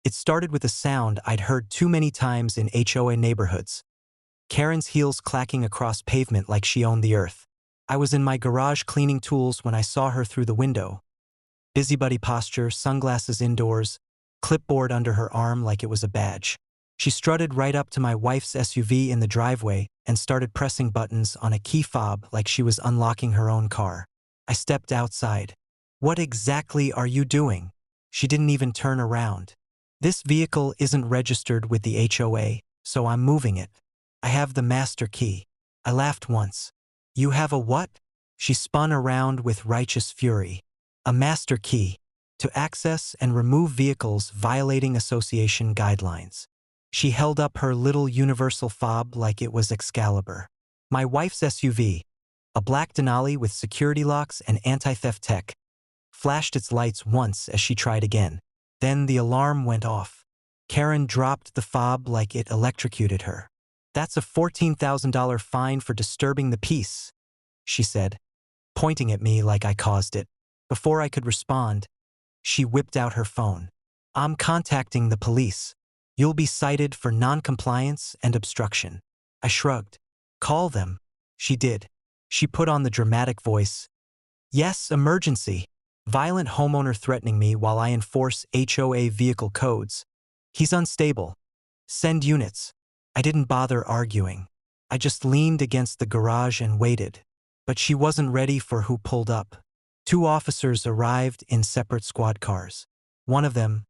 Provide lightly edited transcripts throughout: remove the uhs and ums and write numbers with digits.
It started with a sound I'd heard too many times in HOA neighborhoods. Karen's heels clacking across pavement like she owned the earth. I was in my garage cleaning tools when I saw her through the window. Busybody posture, sunglasses indoors, clipboard under her arm like it was a badge. She strutted right up to my wife's SUV in the driveway and started pressing buttons on a key fob like she was unlocking her own car. I stepped outside. "What exactly are you doing?" She didn't even turn around. "This vehicle isn't registered with the HOA, so I'm moving it. I have the master key." I laughed once. "You have a what?" She spun around with righteous fury. "A master key, to access and remove vehicles violating association guidelines." She held up her little universal fob like it was Excalibur. My wife's SUV, a black Denali with security locks and anti-theft tech, flashed its lights once as she tried again. Then the alarm went off. Karen dropped the fob like it electrocuted her. "That's a $14,000 fine for disturbing the peace," she said, pointing at me like I caused it. Before I could respond, she whipped out her phone. "I'm contacting the police. You'll be cited for non-compliance and obstruction." I shrugged. "Call them." She did. She put on the dramatic voice. "Yes, emergency. Violent homeowner threatening me while I enforce HOA vehicle codes. He's unstable. Send units." I didn't bother arguing. I just leaned against the garage and waited. But she wasn't ready for who pulled up. Two officers arrived in separate squad cars. One of them,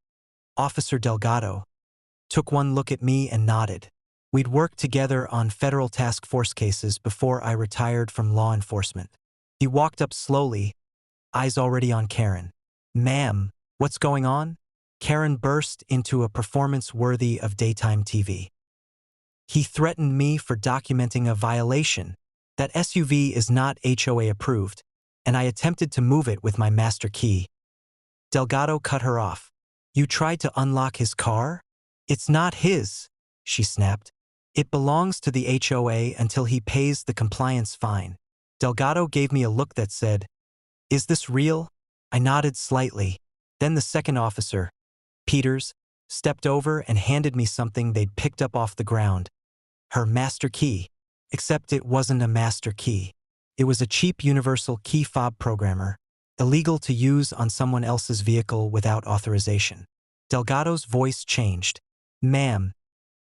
Officer Delgado, took one look at me and nodded. We'd worked together on federal task force cases before I retired from law enforcement. He walked up slowly, eyes already on Karen. "Ma'am, what's going on?" Karen burst into a performance worthy of daytime TV. "He threatened me for documenting a violation. That SUV is not HOA approved, and I attempted to move it with my master key." Delgado cut her off. "You tried to unlock his car? It's not his," she snapped. "It belongs to the HOA until he pays the compliance fine." Delgado gave me a look that said, "Is this real?" I nodded slightly. Then the second officer, Peters, stepped over and handed me something they'd picked up off the ground. Her master key. Except it wasn't a master key. It was a cheap universal key fob programmer, illegal to use on someone else's vehicle without authorization. Delgado's voice changed. "Ma'am,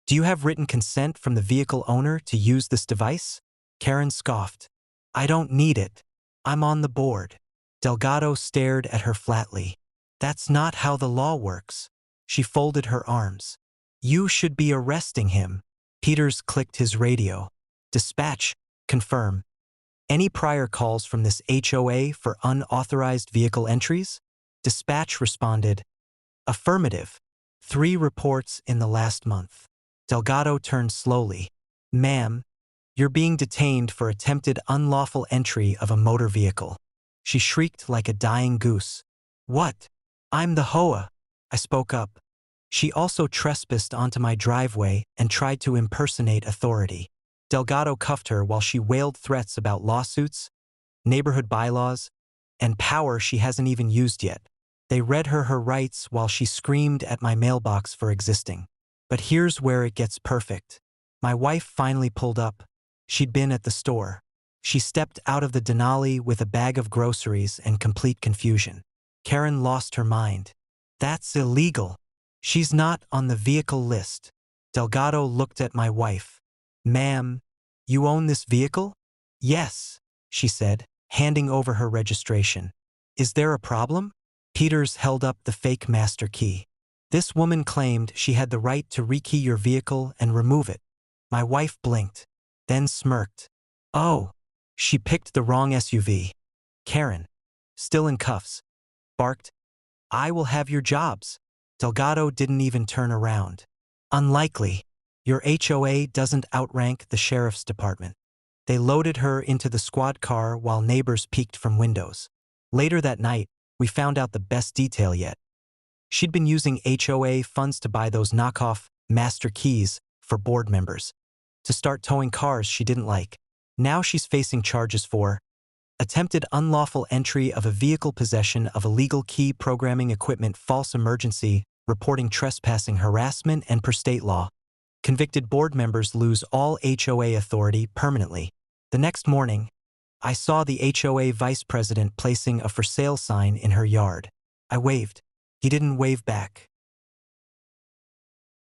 do you have written consent from the vehicle owner to use this device?" Karen scoffed. "I don't need it. I'm on the board." Delgado stared at her flatly. "That's not how the law works." She folded her arms. "You should be arresting him." Peters clicked his radio. "Dispatch, confirm. Any prior calls from this HOA for unauthorized vehicle entries?" Dispatch responded, "Affirmative. 3 reports in the last month." Delgado turned slowly. "Ma'am, you're being detained for attempted unlawful entry of a motor vehicle." She shrieked like a dying goose. "What? I'm the HOA." I spoke up. "She also trespassed onto my driveway and tried to impersonate authority." Delgado cuffed her while she wailed threats about lawsuits, neighborhood bylaws, and power she hasn't even used yet. They read her rights while she screamed at my mailbox for existing. But here's where it gets perfect. My wife finally pulled up. She'd been at the store. She stepped out of the Denali with a bag of groceries and complete confusion. Karen lost her mind. "That's illegal. She's not on the vehicle list." Delgado looked at my wife. "Ma'am, you own this vehicle?" "Yes," she said, handing over her registration. "Is there a problem?" Peters held up the fake master key. "This woman claimed she had the right to rekey your vehicle and remove it." My wife blinked, then smirked. "Oh, she picked the wrong SUV." Karen, still in cuffs, barked, "I will have your jobs." Delgado didn't even turn around. "Unlikely. Your HOA doesn't outrank the sheriff's department." They loaded her into the squad car while neighbors peeked from windows. Later that night, we found out the best detail yet. She'd been using HOA funds to buy those knockoff master keys for board members, to start towing cars she didn't like. Now she's facing charges for attempted unlawful entry of a vehicle, possession of illegal key programming equipment, false emergency reporting trespassing, harassment, and per state law. Convicted board members lose all HOA authority permanently. The next morning, I saw the HOA vice president placing a for sale sign in her yard. I waved. He didn't wave back.